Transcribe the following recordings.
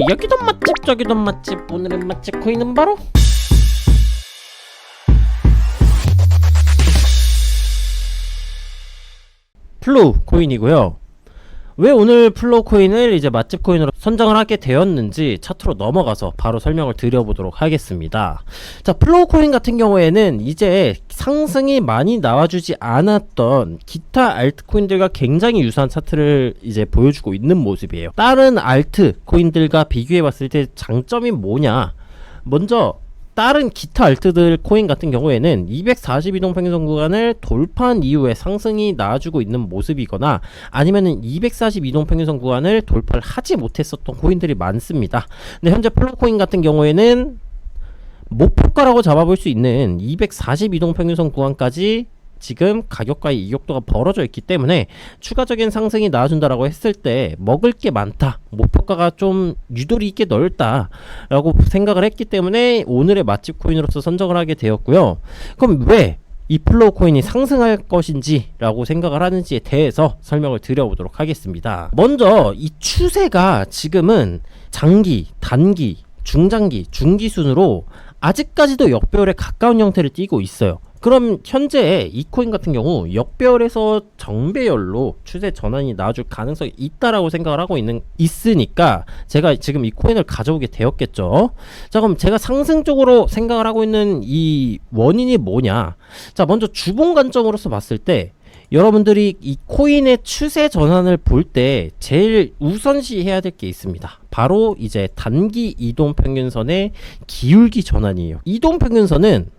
여기도 맛집 저기도 맛집. 오늘의 맛집 코인은 바로 플로우 코인이고요. 왜 오늘 플로우 코인을 이제 맛집 코인으로 선정을 하게 되었는지 차트로 넘어가서 바로 설명을 드려보도록 하겠습니다. 자, 플로우 코인 같은 경우에는 이제 상승이 많이 나와주지 않았던 기타 알트코인들과 굉장히 유사한 차트를 이제 보여주고 있는 모습이에요. 다른 알트 코인들과 비교해 봤을 때 장점이 뭐냐? 먼저 다른 기타 알트들 코인 같은 경우에는 242동 평균선 구간을 돌파한 이후에 상승이 나와주고 있는 모습이거나 아니면은 242동 평균선 구간을 돌파를 하지 못했었던 코인들이 많습니다. 근데 현재 플로우 코인 같은 경우에는 목표가라고 잡아볼 수 있는 242동 평균선 구간까지 지금 가격과의 이격도가 벌어져 있기 때문에 추가적인 상승이 나와준다라고 했을 때 먹을 게 많다, 목표가가 좀 유도리 있게 넓다 라고 생각을 했기 때문에 오늘의 맛집 코인으로서 선정을 하게 되었고요. 그럼 왜 이 플로우 코인이 상승할 것인지 라고 생각을 하는지에 대해서 설명을 드려보도록 하겠습니다. 먼저 이 추세가 지금은 장기, 단기, 중장기, 중기 순으로 아직까지도 역배열에 가까운 형태를 띠고 있어요. 그럼 현재 이 코인 같은 경우 역배열에서 정배열로 추세 전환이 나와줄 가능성이 있다라고 생각을 하고 있으니까 제가 지금 이 코인을 가져오게 되었겠죠. 자, 그럼 제가 상승적으로 생각을 하고 있는 이 원인이 뭐냐? 자, 먼저 주봉 관점으로서 봤을 때 여러분들이 이 코인의 추세 전환을 볼 때 제일 우선시 해야 될 게 있습니다. 바로 이제 단기 이동평균선의 기울기 전환이에요. 이동평균선은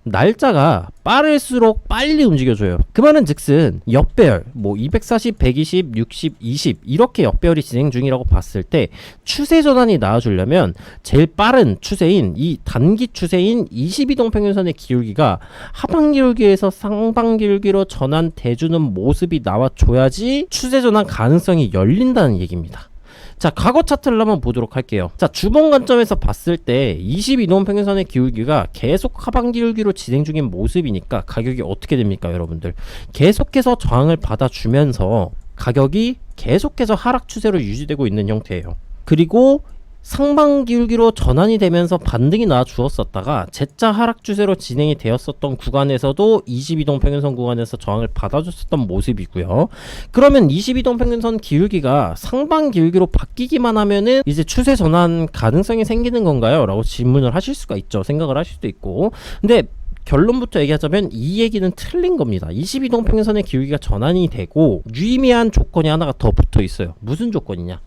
날짜가 빠를수록 빨리 움직여줘요. 그 말은 즉슨 역배열, 뭐 240, 120, 60, 20 이렇게 역배열이 진행 중이라고 봤을 때 추세 전환이 나와주려면 제일 빠른 추세인 이 단기 추세인 22동 평균선의 기울기가 하방 기울기에서 상방 기울기로 전환돼주는 모습이 나와줘야지 추세 전환 가능성이 열린다는 얘기입니다. 자, 과거 차트를 한번 보도록 할게요. 자, 주봉 관점에서 봤을 때 22동 평균선의 기울기가 계속 하방 기울기로 진행 중인 모습이니까 가격이 어떻게 됩니까, 여러분들? 계속해서 저항을 받아주면서 가격이 계속해서 하락 추세로 유지되고 있는 형태예요. 그리고 상방 기울기로 전환이 되면서 반등이 나와 주었었다가 재차 하락 추세로 진행이 되었었던 구간에서도 22동 평균선 구간에서 저항을 받아줬었던 모습이고요. 그러면 22동 평균선 기울기가 상방 기울기로 바뀌기만 하면은 이제 추세 전환 가능성이 생기는 건가요? 라고 질문을 하실 수가 있죠. 생각을 하실 수도 있고. 근데 결론부터 얘기하자면 이 얘기는 틀린 겁니다. 22동 평균선의 기울기가 전환이 되고 유의미한 조건이 하나가 더 붙어 있어요. 무슨 조건이냐?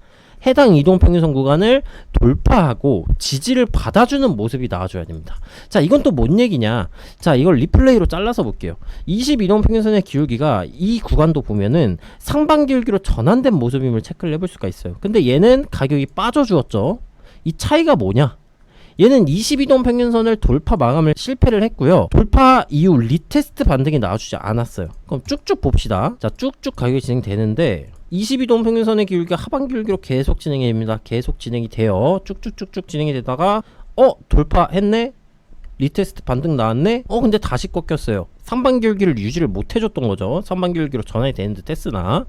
해당 이동평균선 구간을 돌파하고 지지를 받아주는 모습이 나와줘야 됩니다. 자, 이건 또 뭔 얘기냐? 자, 이걸 리플레이로 잘라서 볼게요. 22동 평균선의 기울기가 이 구간도 보면은 상방 기울기로 전환된 모습임을 체크를 해볼 수가 있어요. 근데 얘는 가격이 빠져주었죠. 이 차이가 뭐냐? 얘는 22동 평균선을 돌파 마감을 실패를 했고요. 돌파 이후 리테스트 반등이 나와주지 않았어요. 그럼 쭉쭉 봅시다. 자, 쭉쭉 가격이 진행되는데 22동 평균선의 기울기가 하방 기울기로 계속 진행이 됩니다. 계속 진행이 돼요. 쭉쭉쭉쭉 진행이 되다가 돌파했네? 리테스트 반등 나왔네? 근데 다시 꺾였어요. 상방 기울기를 유지를 못 해줬던 거죠. 상방 기울기로 전환이 되는 듯 했으나.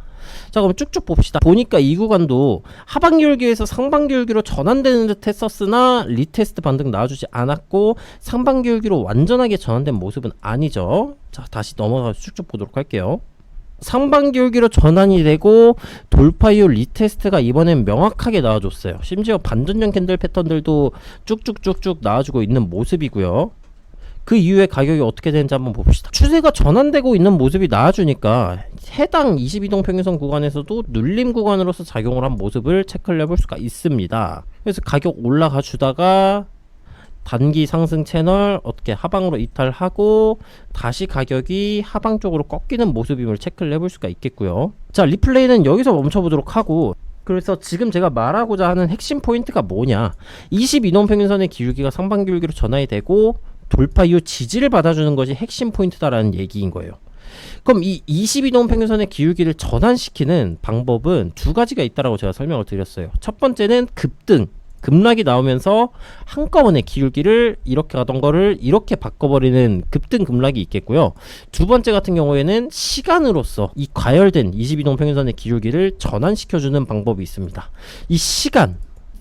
자, 그럼 쭉쭉 봅시다. 보니까 이 구간도 하방 기울기에서 상방 기울기로 전환되는 듯 했었으나 리테스트 반등 나와주지 않았고 상방 기울기로 완전하게 전환된 모습은 아니죠. 자, 다시 넘어가서 쭉쭉 보도록 할게요. 상방 기울기로 전환이 되고 돌파 이후 리테스트가 이번엔 명확하게 나와줬어요. 심지어 반전형 캔들 패턴들도 쭉쭉쭉쭉 나와주고 있는 모습이고요. 그 이후에 가격이 어떻게 되는지 한번 봅시다. 추세가 전환되고 있는 모습이 나와주니까 해당 22동 평균선 구간에서도 눌림 구간으로서 작용을 한 모습을 체크를 해볼 수가 있습니다. 그래서 가격 올라가 주다가 단기 상승 채널 어떻게 하방으로 이탈하고 다시 가격이 하방 쪽으로 꺾이는 모습임을 체크를 해볼 수가 있겠고요. 자, 리플레이는 여기서 멈춰보도록 하고, 그래서 지금 제가 말하고자 하는 핵심 포인트가 뭐냐? 22동 평균선의 기울기가 상방 기울기로 전환이 되고 돌파 이후 지지를 받아주는 것이 핵심 포인트다라는 얘기인 거예요. 그럼 이 22동 평균선의 기울기를 전환시키는 방법은 두 가지가 있다라고 제가 설명을 드렸어요. 첫 번째는 급락이 나오면서 한꺼번에 기울기를 이렇게 가던 거를 이렇게 바꿔버리는 급등 급락이 있겠고요. 두 번째 같은 경우에는 시간으로서 이 과열된 22동 평균선의 기울기를 전환시켜주는 방법이 있습니다. 이 시간,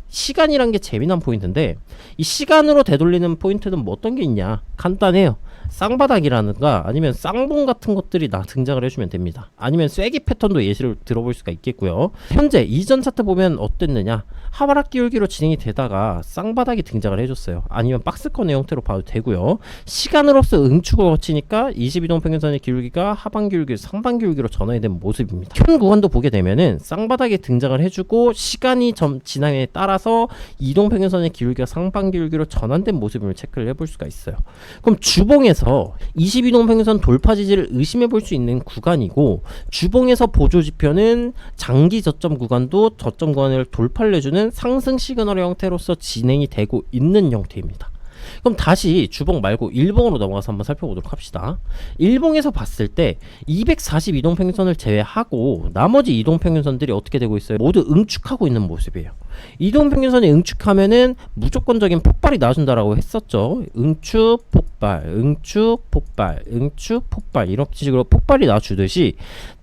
시간이란 게 재미난 포인트인데, 이 시간으로 되돌리는 포인트는 뭐 어떤 게 있냐? 간단해요. 쌍바닥이라는가 아니면 쌍봉 같은 것들이 등장을 해주면 됩니다. 아니면 쐐기 패턴도 예시를 들어볼 수가 있겠고요. 현재 이전 차트 보면 어땠느냐? 하바락 기울기로 진행이 되다가 쌍바닥이 등장을 해줬어요. 아니면 박스권의 형태로 봐도 되고요. 시간으로서 응축을 거치니까 22동 평균선의 기울기가 하방 기울기, 상방 기울기로 전환이 된 모습입니다. 현 구간도 보게 되면은 쌍바닥이 등장을 해주고 시간이 지남에 따라서 이동 평균선의 기울기가 상방 기울기로 전환된 모습을 체크를 해볼 수가 있어요. 그럼 주봉에서 22동 평균선 돌파 지지를 의심해 볼 수 있는 구간이고, 주봉에서 보조 지표는 장기 저점 구간도 저점 구간을 돌파를 해주는 상승 시그널의 형태로서 진행이 되고 있는 형태입니다. 그럼 다시 주봉 말고 일봉으로 넘어가서 한번 살펴보도록 합시다. 일봉에서 봤을 때 242동 평균선을 제외하고 나머지 이동평균선들이 어떻게 되고 있어요? 모두 응축하고 있는 모습이에요. 이동평균선이 응축하면은 무조건적인 폭발이 나와준다라고 했었죠. 응축 폭발, 응축 폭발, 응축 폭발, 이런 식으로 폭발이 나와주듯이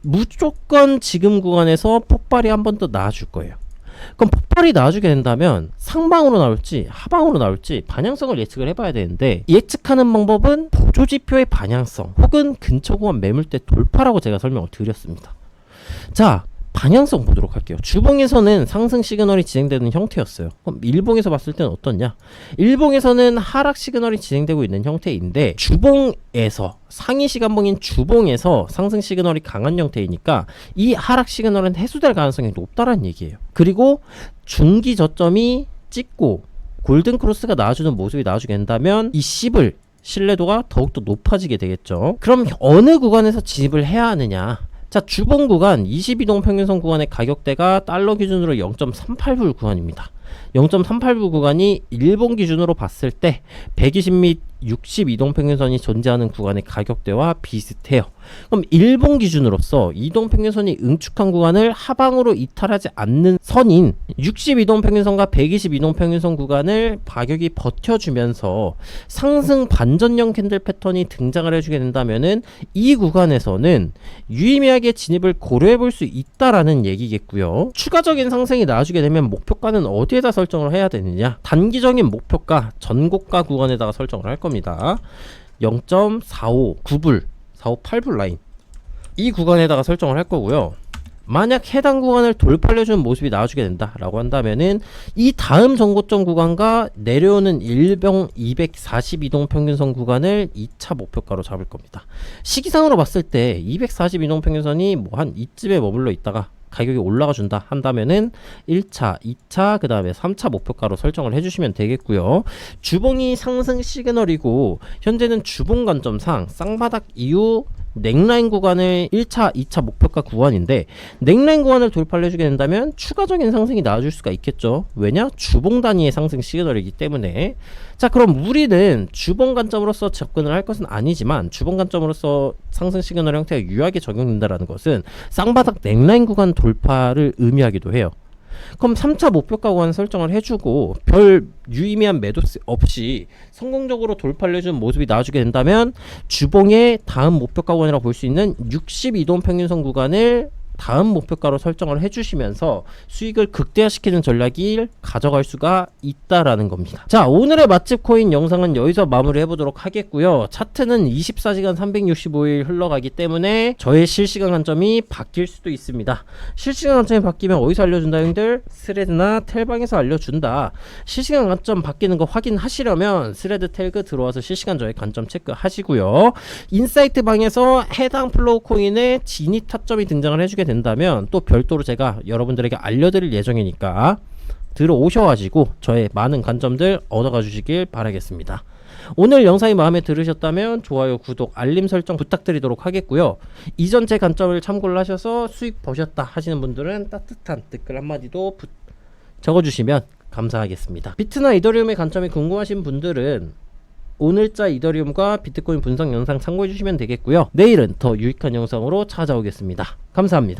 무조건 지금 구간에서 폭발이 한 번 더 나와줄 거예요. 그럼 폭발이 나와주게 된다면 상방으로 나올지 하방으로 나올지 방향성을 예측을 해봐야 되는데, 예측하는 방법은 보조지표의 방향성 혹은 근처 구간 매물대 돌파라고 제가 설명을 드렸습니다. 자, 방향성 보도록 할게요. 주봉에서는 상승 시그널이 진행되는 형태였어요. 그럼 일봉에서 봤을 때는 어떻냐? 일봉에서는 하락 시그널이 진행되고 있는 형태인데, 주봉에서 상위 시간봉인 주봉에서 상승 시그널이 강한 형태이니까 이 하락 시그널은 해소될 가능성이 높다라는 얘기예요. 그리고 중기 저점이 찍고 골든 크로스가 나와주는 모습이 나와주게 된다면 이 10을 신뢰도가 더욱더 높아지게 되겠죠. 그럼 어느 구간에서 진입을 해야 하느냐? 자, 주봉 구간 22동 평균선 구간의 가격대가 달러 기준으로 0.38불 구간입니다. 0.38불 구간이 일본 기준으로 봤을 때 120 및 62동 평균선이 존재하는 구간의 가격대와 비슷해요. 그럼 일본 기준으로서 이동 평균선이 응축한 구간을 하방으로 이탈하지 않는 선인 62동 평균선과 122동 평균선 구간을 가격이 버텨주면서 상승 반전형 캔들 패턴이 등장을 해주게 된다면은 이 구간에서는 유의미하게 진입을 고려해 볼 수 있다라는 얘기겠고요. 추가적인 상승이 나와주게 되면 목표가는 어디에다 설정을 해야 되느냐? 단기적인 목표가 전고가 구간에다가 설정을 할 겁니다. 0.459불 458불 라인, 이 구간에다가 설정을 할 거고요. 만약 해당 구간을 돌파해주는 모습이 나와주게 된다 라고 한다면은 이 다음 전고점 구간과 내려오는 일병 242동 평균선 구간을 2차 목표가로 잡을 겁니다. 시기상으로 봤을 때 242동 평균선이 뭐 한 이쯤에 머물러 있다가 가격이 올라가 준다 한다면은 1차, 2차, 그 다음에 3차 목표가로 설정을 해주시면 되겠고요. 주봉이 상승 시그널이고 현재는 주봉 관점상 쌍바닥 이후 넥라인 구간을 1차, 2차 목표가 구간인데, 넥라인 구간을 돌파를 해주게 된다면 추가적인 상승이 나와줄 수가 있겠죠. 왜냐? 주봉 단위의 상승 시그널이기 때문에. 자, 그럼 우리는 주봉 관점으로서 접근을 할 것은 아니지만, 주봉 관점으로서 상승 시그널 형태가 유효하게 적용된다는 것은 쌍바닥 넥라인 구간 돌파를 의미하기도 해요. 그럼 3차 목표가 구간 설정을 해주고 별 유의미한 매도 없이 성공적으로 돌파를 해주는 모습이 나와주게 된다면 주봉의 다음 목표가 구간이라고 볼 수 있는 62동 평균선 구간을 다음 목표가로 설정을 해주시면서 수익을 극대화시키는 전략을 가져갈 수가 있다라는 겁니다. 자, 오늘의 맛집 코인 영상은 여기서 마무리 해보도록 하겠고요. 차트는 24시간 365일 흘러가기 때문에 저의 실시간 관점이 바뀔 수도 있습니다. 실시간 관점이 바뀌면 어디서 알려준다 형들? 스레드나 텔방에서 알려준다. 실시간 관점 바뀌는 거 확인하시려면 스레드 텔그 들어와서 실시간 저의 관점 체크하시고요. 인사이트 방에서 해당 플로우 코인의 진입 타점이 등장을 해주게 된다면 또 별도로 제가 여러분들에게 알려드릴 예정이니까 들어오셔가지고 저의 많은 관점들 얻어가 주시길 바라겠습니다. 오늘 영상이 마음에 들으셨다면 좋아요, 구독, 알림 설정 부탁드리도록 하겠고요. 이전 제 관점을 참고를 하셔서 수익 버셨다 하시는 분들은 따뜻한 댓글 한마디도 적어주시면 감사하겠습니다. 비트나 이더리움의 관점이 궁금하신 분들은 오늘자 이더리움과 비트코인 분석 영상 참고해 주시면 되겠고요. 내일은 더 유익한 영상으로 찾아오겠습니다. 감사합니다.